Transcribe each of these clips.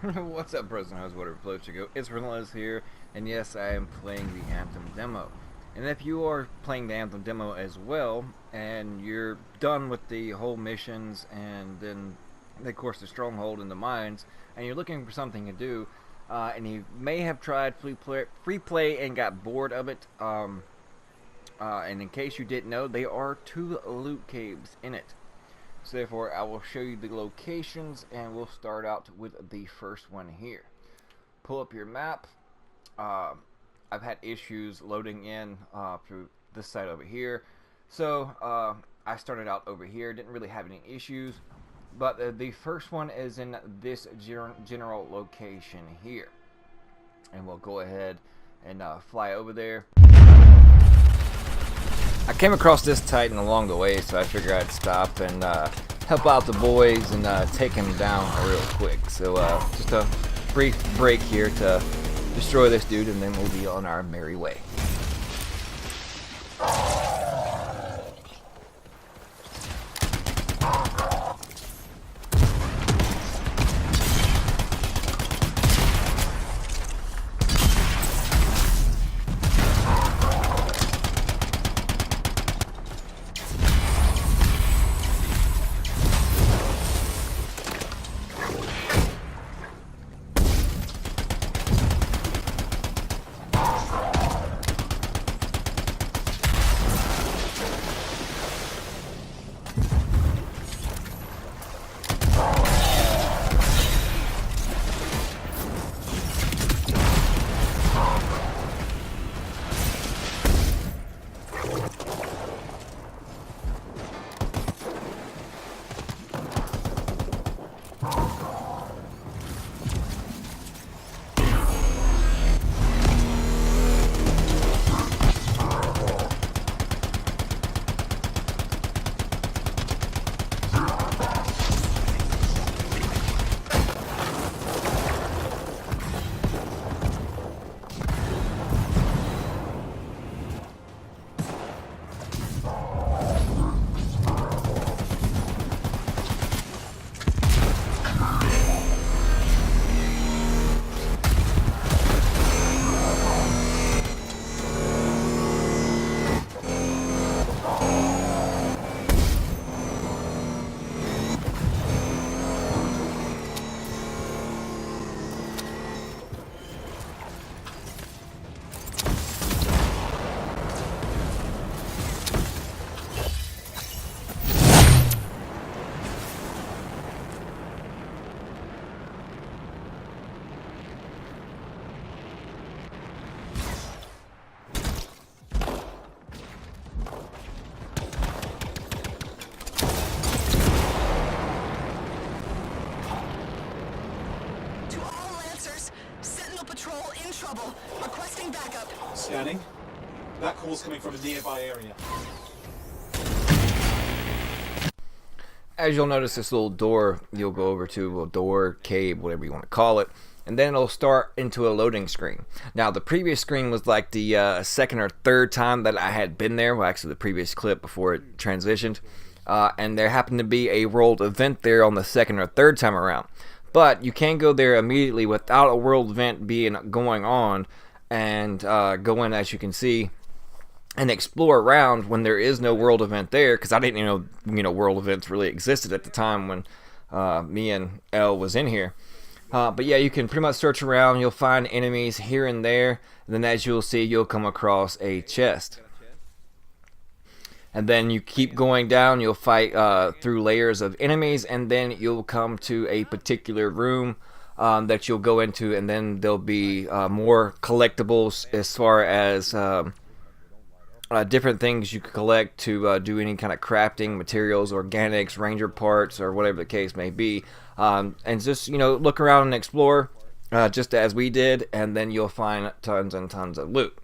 What's up, President How's Whatever Floats You Go? It's Relentless here, and yes, I am playing the Anthem demo. And if you are playing the Anthem demo as well, and you're done with the whole missions, and then, of course, the stronghold and the mines, and you're looking for something to do, and you may have tried free play and got bored of it, and in case you didn't know, there are 2 loot caves in it. So therefore, I will show you the locations, and we'll start out with the first one here. Pull up your map. I've had issues loading in through this side over here, so I started out over here. Didn't really have any issues, but the first one is in this general location here, and we'll go ahead and fly over there. I came across this Titan along the way, so I figured I'd stop and help out the boys and take him down real quick. So just a brief break here to destroy this dude, and then we'll be on our merry way. Requesting backup. Scanning. That call's coming from a nearby area. As you'll notice, this little door you'll go over to, a door, cave, whatever you want to call it, and then it'll start into a loading screen. Now, the previous screen was like the second or third time that I had been there, well, actually the previous clip before it transitioned, and there happened to be a world event there on the second or third time around. But you can go there immediately without a world event going on, and go in, as you can see, and explore around when there is no world event there, because I didn't even know world events really existed at the time when me and Elle was in here. But yeah, you can pretty much search around. You'll find enemies here and there, and then as you'll see, you'll come across a chest. And then you keep going down, you'll fight through layers of enemies, and then you'll come to a particular room that you'll go into, and then there'll be more collectibles as far as different things you can collect to do any kind of crafting, materials, organics, ranger parts, or whatever the case may be. And just, look around and explore, just as we did, and then you'll find tons and tons of loot.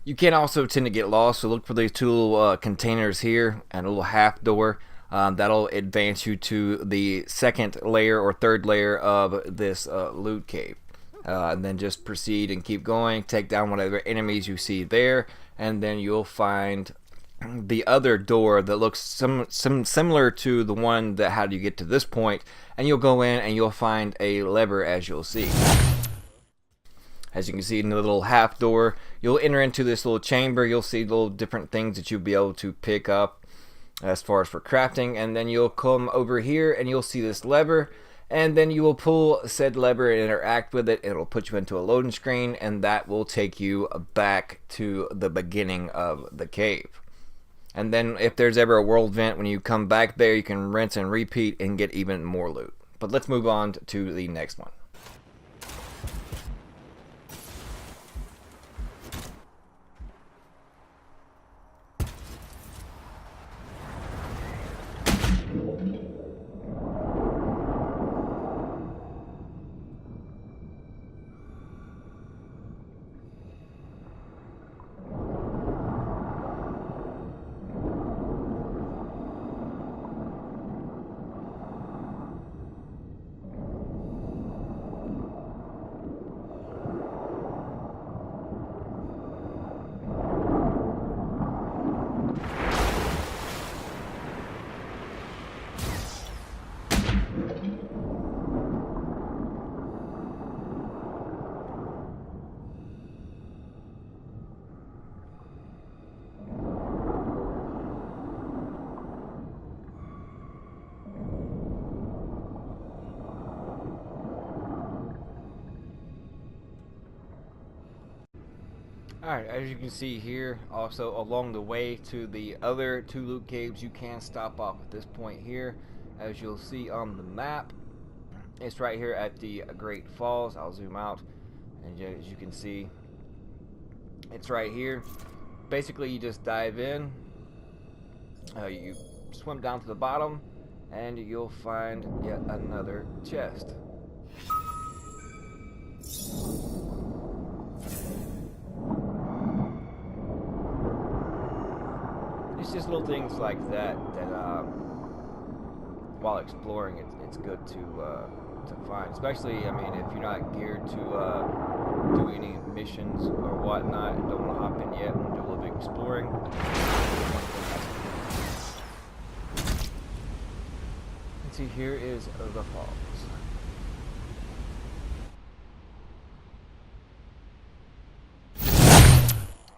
You can also tend to get lost, so look for these 2 little containers here and a little half door. That'll advance you to the second layer or third layer of this loot cave. And then just proceed and keep going, take down whatever enemies you see there, and then you'll find the other door that looks similar to the one that how do you get to this point, and you'll go in and you'll find a lever, as you'll see. As you can see in the little half door, you'll enter into this little chamber. You'll see little different things that you'll be able to pick up as far as for crafting, and then you'll come over here and you'll see this lever, and then you will pull said lever and interact with it. It'll put you into a loading screen, and that will take you back to the beginning of the cave. And then if there's ever a world vent, when you come back there, you can rinse and repeat and get even more loot. But let's move on to the next one. Alright, as you can see here, also along the way to the other two loot caves, you can stop off at this point here. As you'll see on the map, it's right here at the Great Falls. I'll zoom out, and as you can see, it's right here. Basically, you just dive in, you swim down to the bottom, and you'll find yet another chest. It's just little things like that while exploring, it's good to find. Especially, I mean, if you're not geared to do any missions or whatnot and don't want to hop in yet and do a little bit of exploring. And see, here is the falls.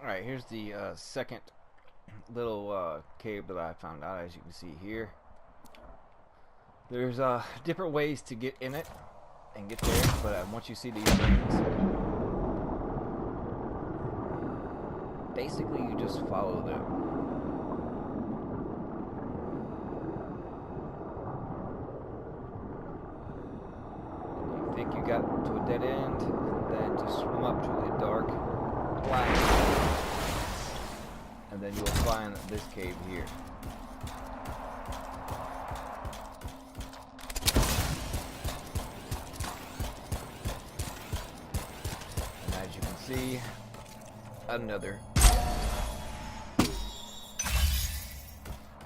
Alright, here's the second little cave that I found out. As you can see here, there's different ways to get in it and get there, but once you see these things, basically you just follow them. You think you got to a dead end, and then just swim up to the dark black, and then you'll find this cave here. And as you can see, another.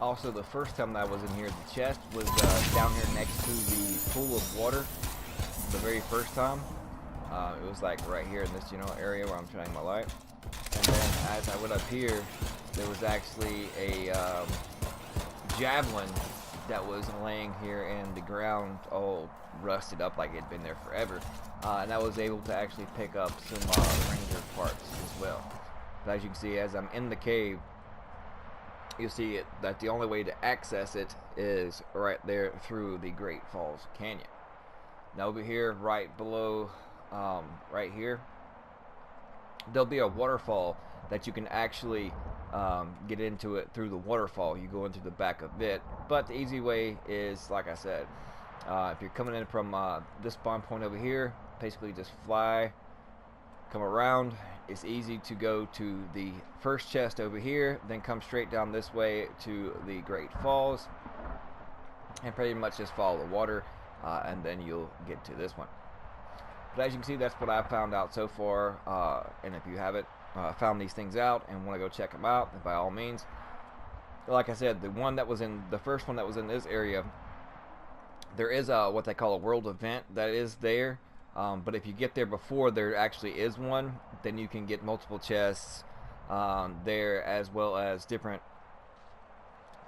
Also, the first time that I was in here, the chest was down here next to the pool of water. The very first time, it was like right here in this area where I'm shining my light. And then as I went up here, there was actually a javelin that was laying here in the ground, all rusted up like it had been there forever. And I was able to actually pick up some ranger parts as well. But as you can see, as I'm in the cave, you see that the only way to access it is right there through the Great Falls Canyon. Now over here, right below, right here, there'll be a waterfall that you can actually get into it through the waterfall. You go into the back of it, but the easy way is, like I said, if you're coming in from this spawn point over here, basically just fly, come around. It's easy to go to the first chest over here, then come straight down this way to the Great Falls, and pretty much just follow the water, and then you'll get to this one. But as you can see, that's what I found out so far, and if you haven't found these things out and want to go check them out, then by all means. Like I said, the first one that was in this area, there is what they call a world event that is there, but if you get there before there actually is one, then you can get multiple chests there, as well as different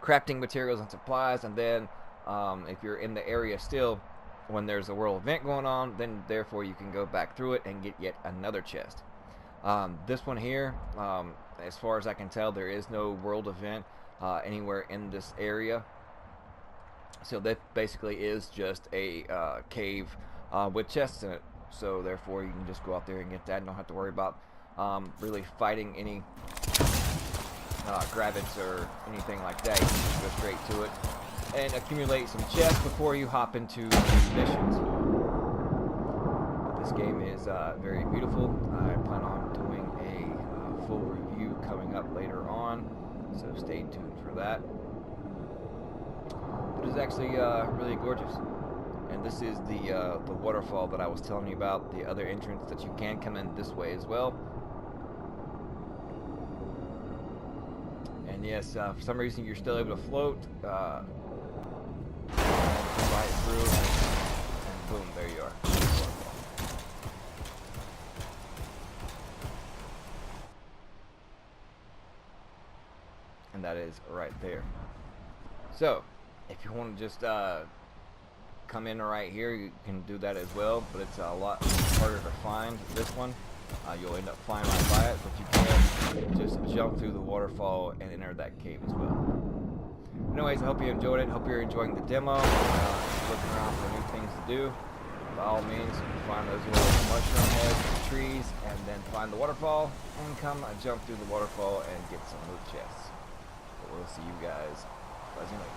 crafting materials and supplies, and then if you're in the area still when there's a world event going on, then therefore you can go back through it and get yet another chest. This one here, as far as I can tell, there is no world event anywhere in this area, so that basically is just a cave with chests in it. So therefore you can just go out there and get that and don't have to worry about really fighting any gravids or anything like that. You can just go straight to it and accumulate some chests before you hop into the missions. This game is very beautiful. I plan on doing a full review coming up later on, so stay tuned for that. It is actually really gorgeous. And this is the waterfall that I was telling you about, the other entrance that you can come in this way as well. And yes, for some reason you're still able to float, and right through, and boom, there you are. And that is right there. So, if you want to just come in right here, you can do that as well, but it's a lot harder to find this one. You'll end up flying right by it, but you can just jump through the waterfall and enter that cave as well. Anyways, I hope you enjoyed it. Hope you're enjoying the demo. Looking around for new things to do. By all means, find those little mushroom heads, trees, and then find the waterfall, and come jump through the waterfall and get some loot chests. But we'll see you guys presently.